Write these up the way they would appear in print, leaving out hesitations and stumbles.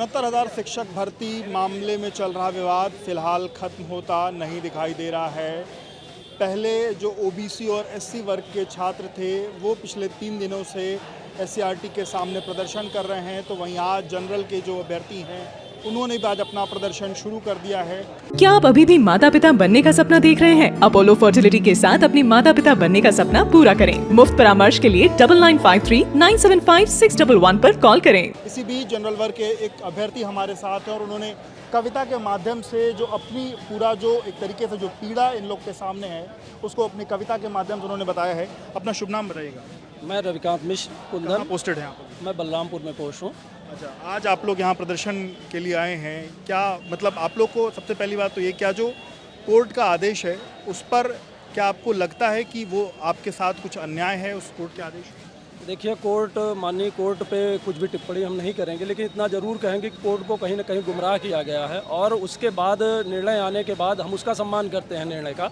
69,000 शिक्षक भर्ती मामले में चल रहा विवाद फिलहाल खत्म होता नहीं दिखाई दे रहा है। पहले जो ओबीसी और एससी वर्ग के छात्र थे वो पिछले 3 दिनों से एससीईआरटी के सामने प्रदर्शन कर रहे हैं, तो वहीं आज जनरल के जो अभ्यर्थी हैं उन्होंने भी आज अपना प्रदर्शन शुरू कर दिया है। क्या आप अभी भी माता पिता बनने का सपना देख रहे हैं? अपोलो फर्टिलिटी के साथ अपने माता पिता बनने का सपना पूरा करें। मुफ्त परामर्श के लिए 9953-975-611 पर कॉल करें। इसी बीच जनरल वर्ग के एक अभ्यर्थी हमारे साथ हैं और उन्होंने कविता के माध्यम से जो अपनी पूरा जो एक तरीके से जो पीड़ा इन लोग के सामने है उसको अपनी कविता के माध्यम से उन्होंने बताया है। अपना शुभ नाम बताइएगा। मैं रविकांत मिश्र कुंदन पोस्टेड हैं आप? मैं बलरामपुर में पोस्ट हूँ। अच्छा, आज आप लोग यहाँ प्रदर्शन के लिए आए हैं, क्या मतलब आप लोग को सबसे पहली बात तो ये, क्या जो कोर्ट का आदेश है उस पर क्या आपको लगता है कि वो आपके साथ कुछ अन्याय है उस कोर्ट के आदेश? देखिए, माननीय कोर्ट पे कुछ भी टिप्पणी हम नहीं करेंगे, लेकिन इतना ज़रूर कहेंगे कि कोर्ट को कहीं ना कहीं गुमराह किया गया है और उसके बाद निर्णय आने के बाद हम उसका सम्मान करते हैं निर्णय का।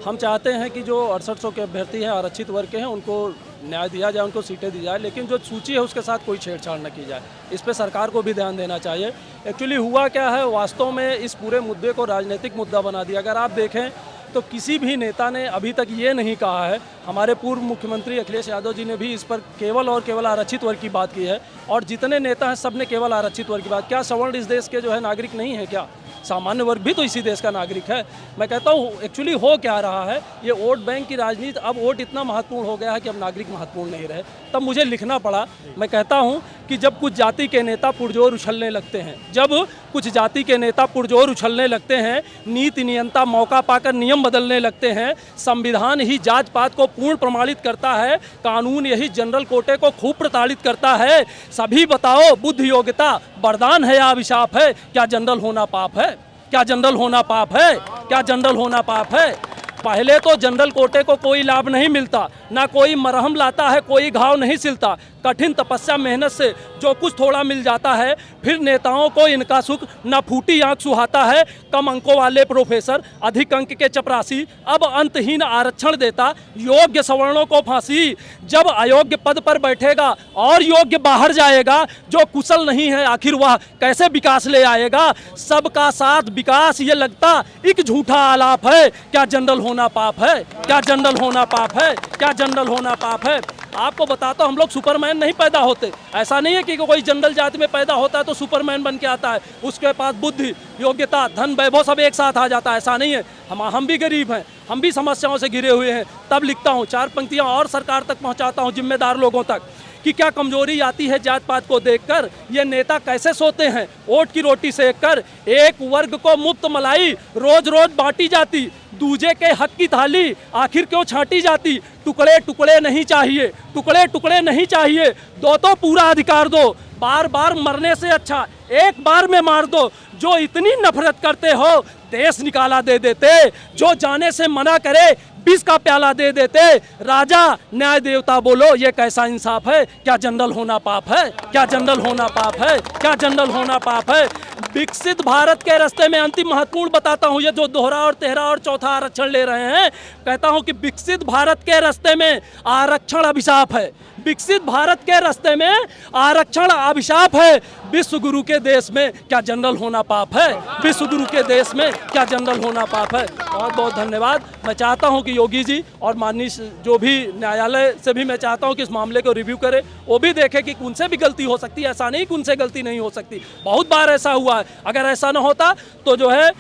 हम चाहते हैं कि जो 6800 के अभ्यर्थी हैं आरक्षित वर्ग के हैं उनको न्याय दिया जाए, उनको सीटें दी जाए, लेकिन जो सूची है उसके साथ कोई छेड़छाड़ न की जाए। इस पे सरकार को भी ध्यान देना चाहिए। एक्चुअली हुआ क्या है, वास्तव में इस पूरे मुद्दे को राजनीतिक मुद्दा बना दिया। अगर आप देखें तो किसी भी नेता ने अभी तक ये नहीं कहा है, हमारे पूर्व मुख्यमंत्री अखिलेश यादव जी ने भी इस पर केवल और केवल आरक्षित वर्ग की बात की है और जितने नेता हैं सब ने केवल आरक्षित वर्ग की बात। क्या सवर्ण इस देश के जो है नागरिक नहीं है? क्या सामान्य वर्ग भी तो इसी देश का नागरिक है? मैं कहता हूँ एक्चुअली हो क्या रहा है, ये वोट बैंक की राजनीति, अब वोट इतना महत्वपूर्ण हो गया है कि अब नागरिक महत्वपूर्ण नहीं रहे। तब मुझे लिखना पड़ा। मैं कहता हूँ कि जब कुछ जाति के नेता पुरजोर उछलने लगते हैं, जब कुछ जाति के नेता पुरजोर उछलने लगते हैं, नीति नियंता मौका पाकर नियम बदलने लगते हैं, संविधान ही जात पात को पूर्ण प्रमाणित करता है, कानून यही जनरल कोटे को खूब प्रताड़ित करता है, सभी बताओ बुद्धि योग्यता वरदान है या अभिशाप है? क्या जनरल होना पाप है? क्या जनरल होना पाप है? क्या जनरल होना पाप है? पहले तो जनरल कोटे को कोई लाभ नहीं मिलता, ना कोई मरहम लाता है, कोई घाव नहीं सिलता। कठिन तपस्या मेहनत से जो कुछ थोड़ा मिल जाता है, फिर नेताओं को इनका सुख ना फूटी आंख सुहाता है। कम अंकों वाले प्रोफेसर, अधिक अंक के चपरासी, अब अंतहीन आरक्षण देता योग्य सवर्णों को फांसी। जब अयोग्य पद पर बैठेगा और योग्य बाहर जाएगा, जो कुशल नहीं है आखिर वह कैसे विकास ले आएगा? सबका साथ विकास ये लगता एक झूठा आलाप है। क्या जनरल होना पाप है? क्या जनरल होना पाप है? क्या जनरल होना पाप है? आपको बताता हूं, हम लोग सुपरमैन नहीं पैदा होते। ऐसा नहीं है कि कोई जनरल जाति में पैदा होता है तो सुपरमैन बन के आता है, उसके पास बुद्धि योग्यता धन वैभव सब एक साथ आ जाता है। ऐसा नहीं है। हम भी गरीब हैं, हम भी समस्याओं से घिरे हुए हैं। तब लिखता हूँ, 4 पंक्तियाँ और सरकार तक पहुँचाता हूँ, जिम्मेदार लोगों तक, कि क्या कमजोरी आती है जात पात को देखकर? ये नेता कैसे सोते हैं वोट की रोटी सेक कर? एक वर्ग को मुफ्त मलाई रोज रोज बांटी जाती, दूजे के हक की थाली आखिर क्यों छांटी जाती? टुकड़े टुकड़े नहीं चाहिए, टुकड़े टुकड़े नहीं चाहिए, दो तो पूरा अधिकार दो। बार बार मरने से अच्छा एक बार में मार दो। जो इतनी नफरत करते हो देश निकाला दे देते, जो जाने से मना करे 20 का प्याला दे देते। राजा न्याय देवता बोलो ये कैसा इंसाफ है? क्या जनरल होना पाप है? क्या जनरल होना पाप है? क्या जनरल होना पाप है? विकसित भारत के रास्ते में अंतिम महत्वपूर्ण बताता हूँ, ये जो दोहरा और तेहरा और चौथा आरक्षण ले रहे हैं, कहता हूँ कि विकसित भारत के रास्ते में आरक्षण अभिशाप है। विकसित भारत के रास्ते में आरक्षण अभिशाप है। विश्व गुरु के देश में क्या जनरल होना पाप है? विश्व गुरु के देश में क्या जनरल होना पाप है? बहुत बहुत धन्यवाद। मैं चाहता हूं कि योगी जी और माननीय जो भी न्यायालय से भी मैं चाहता हूं कि इस मामले को रिव्यू करे, वो भी देखे कि उनसे भी गलती हो सकती है। ऐसा नहीं कि उनसे गलती नहीं हो सकती, बहुत बार ऐसा हुआ है। अगर ऐसा न होता तो जो है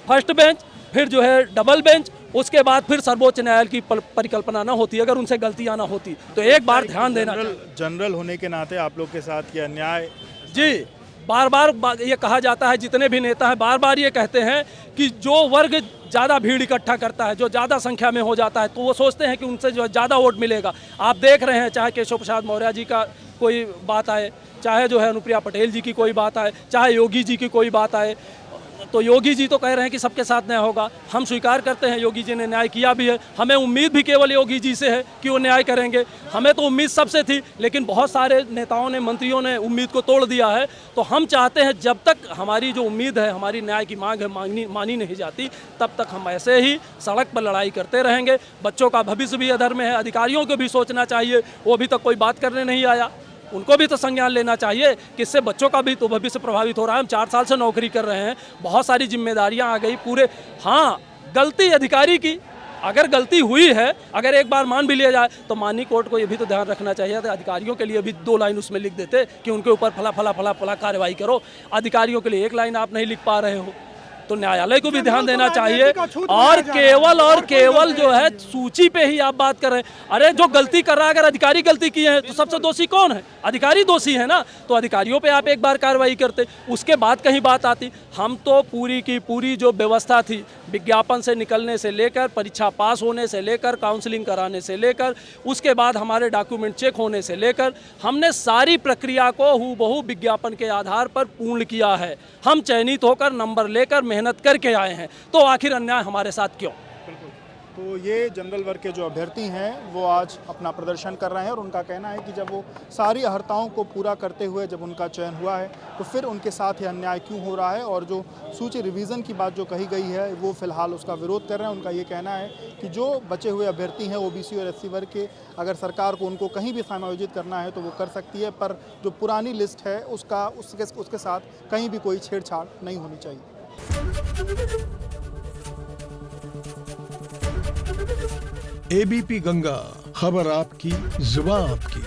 फर्स्ट बेंच, फिर जो है डबल बेंच, उसके बाद फिर सर्वोच्च न्यायालय की परिकल्पना न होती। अगर उनसे गलतियां ना होती तो एक बार ध्यान देना। जनरल होने के नाते आप लोग के साथ ये अन्याय जी, बार बार ये कहा जाता है, जितने भी नेता हैं बार बार ये कहते हैं कि जो वर्ग ज़्यादा भीड़ इकट्ठा करता है, जो ज़्यादा संख्या में हो जाता है, तो वो सोचते हैं कि उनसे जो ज़्यादा वोट मिलेगा। आप देख रहे हैं, चाहे केशव प्रसाद मौर्य जी का कोई बात आए, चाहे जो है अनुप्रिया पटेल जी की कोई बात आए, चाहे योगी जी की कोई बात आए, तो योगी जी तो कह रहे हैं कि सबके साथ न्याय होगा। हम स्वीकार करते हैं योगी जी ने न्याय किया भी है, हमें उम्मीद भी केवल योगी जी से है कि वो न्याय करेंगे। हमें तो उम्मीद सबसे थी, लेकिन बहुत सारे नेताओं ने, मंत्रियों ने उम्मीद को तोड़ दिया है। तो हम चाहते हैं जब तक हमारी जो उम्मीद है, हमारी न्याय की मांग है, मानी नहीं जाती, तब तक हम ऐसे ही सड़क पर लड़ाई करते रहेंगे। बच्चों का भविष्य भी अधर में है, अधिकारियों को भी सोचना चाहिए, वो अभी तक कोई बात करने नहीं आया। उनको भी तो संज्ञान लेना चाहिए कि इससे बच्चों का भी तो भविष्य प्रभावित हो रहा है। हम 4 साल से नौकरी कर रहे हैं, बहुत सारी जिम्मेदारियां आ गई पूरे। हाँ, गलती अधिकारी की, अगर गलती हुई है, अगर एक बार मान भी लिया जाए तो माननीय कोर्ट को ये भी तो ध्यान रखना चाहिए था, अधिकारियों के लिए भी 2 लाइन उसमें लिख देते कि उनके ऊपर फला फला फला फला कार्रवाई करो। अधिकारियों के लिए 1 लाइन आप नहीं लिख पा रहे हो, तो न्यायालय को भी ध्यान देना चाहिए। और केवल जो है सूची पे ही आप बात कर रहे हैं। अरे जो गलती कर रहा है, अगर अधिकारी गलती किए हैं तो सबसे दोषी कौन है? अधिकारी दोषी है ना। तो अधिकारियों पे आप एक बार कार्रवाई करते, उसके बाद कहीं बात आती। हम तो पूरी की पूरी जो व्यवस्था थी, विज्ञापन से निकलने से लेकर, परीक्षा पास होने से लेकर, काउंसलिंग कराने से लेकर, उसके बाद हमारे डॉक्यूमेंट चेक होने से लेकर, हमने सारी प्रक्रिया को हूबहू विज्ञापन के आधार पर पूर्ण किया है। हम चयनित होकर नंबर लेकर मेहनत करके आए हैं, तो आखिर अन्याय हमारे साथ क्यों? तो ये जनरल वर्ग के जो अभ्यर्थी हैं वो आज अपना प्रदर्शन कर रहे हैं और उनका कहना है कि जब वो सारी अर्हताओं को पूरा करते हुए जब उनका चयन हुआ है तो फिर उनके साथ ये अन्याय क्यों हो रहा है। और जो सूची रिवीजन की बात जो कही गई है वो फिलहाल उसका विरोध कर रहे हैं। उनका ये कहना है कि जो बचे हुए अभ्यर्थी हैं ओबीसी और एससी वर्ग के, अगर सरकार को उनको कहीं भी समायोजित करना है तो वो कर सकती है, पर जो पुरानी लिस्ट है उसके साथ कहीं भी कोई छेड़छाड़ नहीं होनी चाहिए। एबीपी गंगा, खबर आपकी, जुबान आपकी।